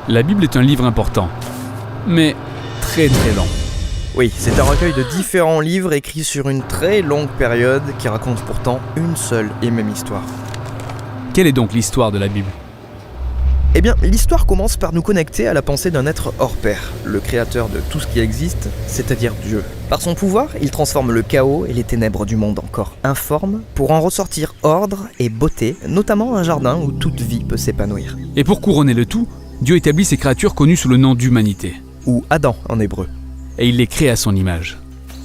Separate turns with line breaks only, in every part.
La Bible est un livre important, mais très long.
Oui, c'est un recueil de différents livres écrits sur une très longue période qui racontent pourtant une seule et même histoire.
Quelle est donc l'histoire de la Bible ?
Eh bien, l'histoire commence par nous connecter à la pensée d'un être hors pair, le créateur de tout ce qui existe, c'est-à-dire Dieu. Par son pouvoir, il transforme le chaos et les ténèbres du monde encore informe pour en ressortir ordre et beauté, notamment un jardin où toute vie peut s'épanouir.
Et pour couronner le tout, Dieu établit ces créatures connues sous le nom d'humanité.
Ou Adam en hébreu.
Et il les crée à son image.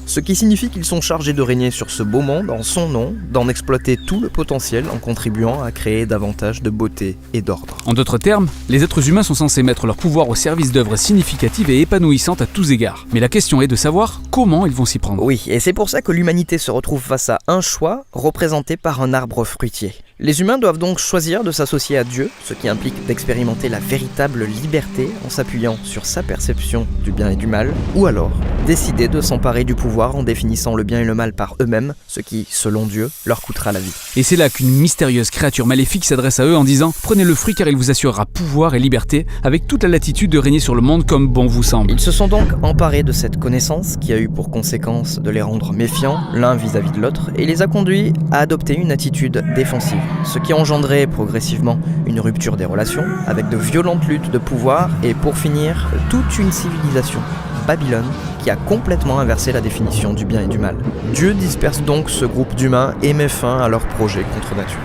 Ce qui signifie qu'ils sont chargés de régner sur ce beau monde en son nom, d'en exploiter tout le potentiel en contribuant à créer davantage de beauté et d'ordre.
En d'autres termes, les êtres humains sont censés mettre leur pouvoir au service d'œuvres significatives et épanouissantes à tous égards. Mais la question est de savoir comment ils vont s'y prendre.
Oui, et c'est pour ça que l'humanité se retrouve face à un choix représenté par un arbre fruitier. Les humains doivent donc choisir de s'associer à Dieu, ce qui implique d'expérimenter la véritable liberté en s'appuyant sur sa perception du bien et du mal, ou alors décider de s'emparer du pouvoir en définissant le bien et le mal par eux-mêmes, ce qui, selon Dieu, leur coûtera la vie.
Et c'est là qu'une mystérieuse créature maléfique s'adresse à eux en disant « Prenez le fruit car il vous assurera pouvoir et liberté, avec toute la latitude de régner sur le monde comme bon vous semble. »
Ils se sont donc emparés de cette connaissance qui a eu pour conséquence de les rendre méfiants l'un vis-à-vis de l'autre et les a conduits à adopter une attitude défensive, ce qui a engendré progressivement une rupture des relations, avec de violentes luttes de pouvoir et pour finir, toute une civilisation, Babylone, qui a complètement inversé la définition du bien et du mal. Dieu disperse donc ce groupe d'humains et met fin à leur projet contre nature.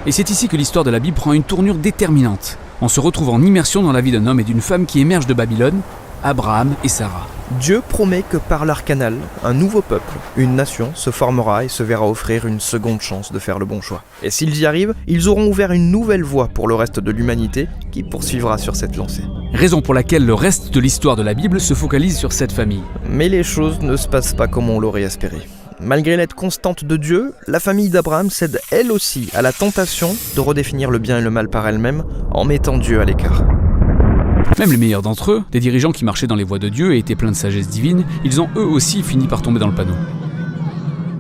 Et c'est ici que l'histoire de la Bible prend une tournure déterminante. On se retrouve en immersion dans la vie d'un homme et d'une femme qui émergent de Babylone, Abraham et Sarah.
Dieu promet que par leur canal, un nouveau peuple, une nation, se formera et se verra offrir une seconde chance de faire le bon choix. Et s'ils y arrivent, ils auront ouvert une nouvelle voie pour le reste de l'humanité qui poursuivra sur cette lancée.
Raison pour laquelle le reste de l'histoire de la Bible se focalise sur cette famille.
Mais les choses ne se passent pas comme on l'aurait espéré. Malgré l'aide constante de Dieu, la famille d'Abraham cède elle aussi à la tentation de redéfinir le bien et le mal par elle-même en mettant Dieu à l'écart.
Même les meilleurs d'entre eux, des dirigeants qui marchaient dans les voies de Dieu et étaient pleins de sagesse divine, ils ont eux aussi fini par tomber dans le panneau.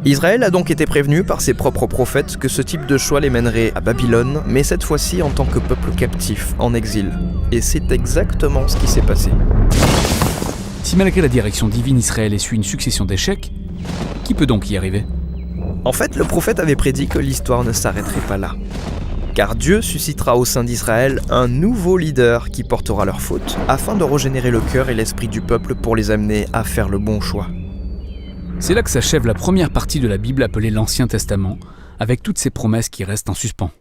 Israël a donc été prévenu par ses propres prophètes que ce type de choix les mènerait à Babylone, mais cette fois-ci en tant que peuple captif, en exil. Et c'est exactement ce qui s'est passé.
Si malgré la direction divine Israël essuie une succession d'échecs, qui peut donc y arriver ?
En fait, le prophète avait prédit que l'histoire ne s'arrêterait pas là. Car Dieu suscitera au sein d'Israël un nouveau leader qui portera leurs fautes, afin de régénérer le cœur et l'esprit du peuple pour les amener à faire le bon choix.
C'est là que s'achève la première partie de la Bible appelée l'Ancien Testament, avec toutes ces promesses qui restent en suspens.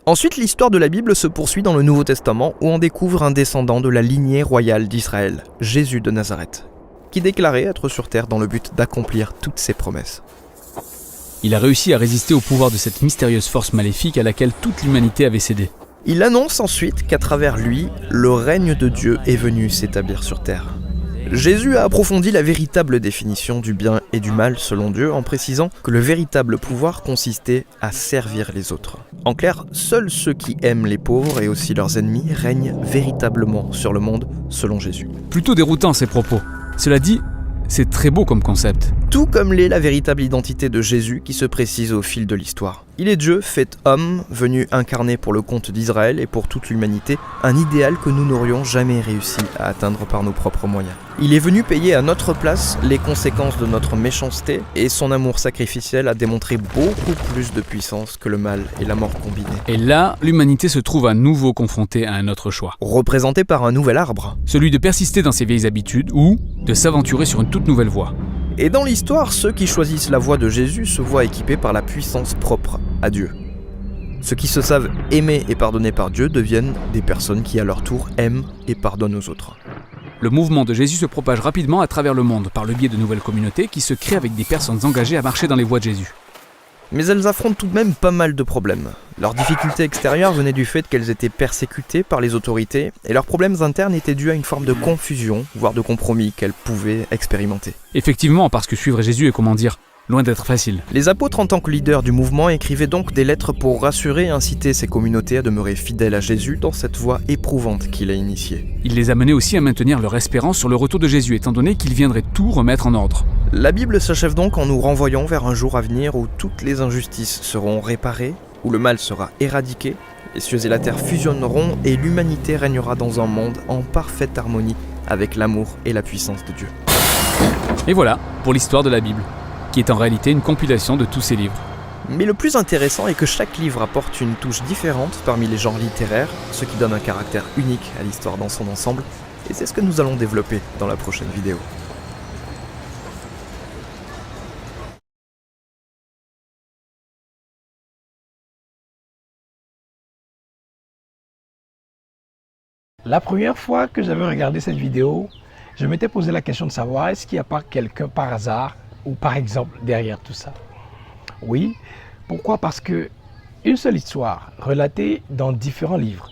Ensuite, l'histoire de la Bible se poursuit dans le Nouveau Testament où on découvre un descendant de la lignée royale d'Israël, Jésus de Nazareth, qui déclarait être sur terre dans le but d'accomplir toutes ses promesses.
Il a réussi à résister au pouvoir de cette mystérieuse force maléfique à laquelle toute l'humanité avait cédé.
Il annonce ensuite qu'à travers lui, le règne de Dieu est venu s'établir sur terre. Jésus a approfondi la véritable définition du bien et du mal selon Dieu en précisant que le véritable pouvoir consistait à servir les autres. En clair, seuls ceux qui aiment les pauvres et aussi leurs ennemis règnent véritablement sur le monde selon Jésus.
Plutôt déroutant ces propos. Cela dit, c'est très beau comme concept.
Tout comme l'est la véritable identité de Jésus qui se précise au fil de l'histoire. Il est Dieu fait homme, venu incarner pour le compte d'Israël et pour toute l'humanité, un idéal que nous n'aurions jamais réussi à atteindre par nos propres moyens. Il est venu payer à notre place les conséquences de notre méchanceté et son amour sacrificiel a démontré beaucoup plus de puissance que le mal et la mort combinés.
Et là, l'humanité se trouve à nouveau confrontée à un autre choix.
Représenté par un nouvel arbre.
Celui de persister dans ses vieilles habitudes ou de s'aventurer sur une toute nouvelle voie.
Et dans l'histoire, ceux qui choisissent la voie de Jésus se voient équipés par la puissance propre à Dieu. Ceux qui se savent aimer et pardonner par Dieu deviennent des personnes qui à leur tour aiment et pardonnent aux autres.
Le mouvement de Jésus se propage rapidement à travers le monde par le biais de nouvelles communautés qui se créent avec des personnes engagées à marcher dans les voies de Jésus.
Mais elles affrontent tout de même pas mal de problèmes. Leurs difficultés extérieures venaient du fait qu'elles étaient persécutées par les autorités et leurs problèmes internes étaient dus à une forme de confusion, voire de compromis qu'elles pouvaient expérimenter.
Effectivement, parce que suivre Jésus est, loin d'être facile.
Les apôtres en tant que leaders du mouvement écrivaient donc des lettres pour rassurer et inciter ces communautés à demeurer fidèles à Jésus dans cette voie éprouvante qu'il a initiée.
Il les amenait aussi à maintenir leur espérance sur le retour de Jésus, étant donné qu'il viendrait tout remettre en ordre.
La Bible s'achève donc en nous renvoyant vers un jour à venir où toutes les injustices seront réparées, où le mal sera éradiqué, Les cieux et la terre fusionneront et l'humanité régnera dans un monde en parfaite harmonie avec l'amour et la puissance de Dieu.
Et voilà pour l'histoire de la Bible, qui est en réalité une compilation de tous ces livres.
Mais le plus intéressant est que chaque livre apporte une touche différente parmi les genres littéraires, ce qui donne un caractère unique à l'histoire dans son ensemble, et c'est ce que nous allons développer dans la prochaine vidéo.
La première fois que j'avais regardé cette vidéo, je m'étais posé la question de savoir est-ce qu'il n'y a pas quelqu'un par hasard ou par exemple derrière tout ça. Oui, pourquoi? Parce que une seule histoire relatée dans différents livres,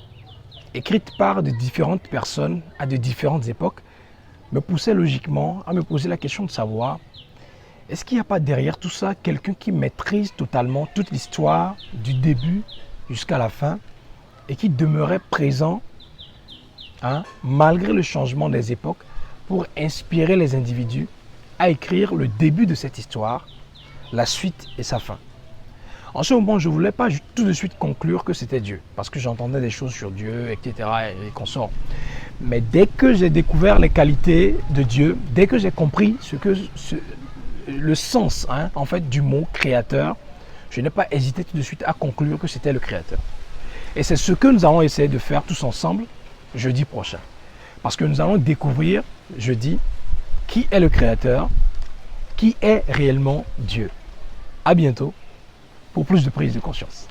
écrite par de différentes personnes à de différentes époques, me poussait logiquement à me poser la question de savoir est-ce qu'il n'y a pas derrière tout ça quelqu'un qui maîtrise totalement toute l'histoire du début jusqu'à la fin et qui demeurait présent malgré le changement des époques pour inspirer les individus à écrire le début de cette histoire, la suite et sa fin. En ce moment, je ne voulais pas tout de suite conclure que c'était Dieu, parce que j'entendais des choses sur Dieu, etc. et consorts. Mais dès que j'ai découvert les qualités de Dieu, dès que j'ai compris le sens en fait, du mot créateur, je n'ai pas hésité tout de suite à conclure que c'était le créateur. Et c'est ce que nous allons essayer de faire tous ensemble jeudi prochain. Parce que nous allons découvrir jeudi qui est le créateur, qui est réellement Dieu. À bientôt pour plus de prise de conscience.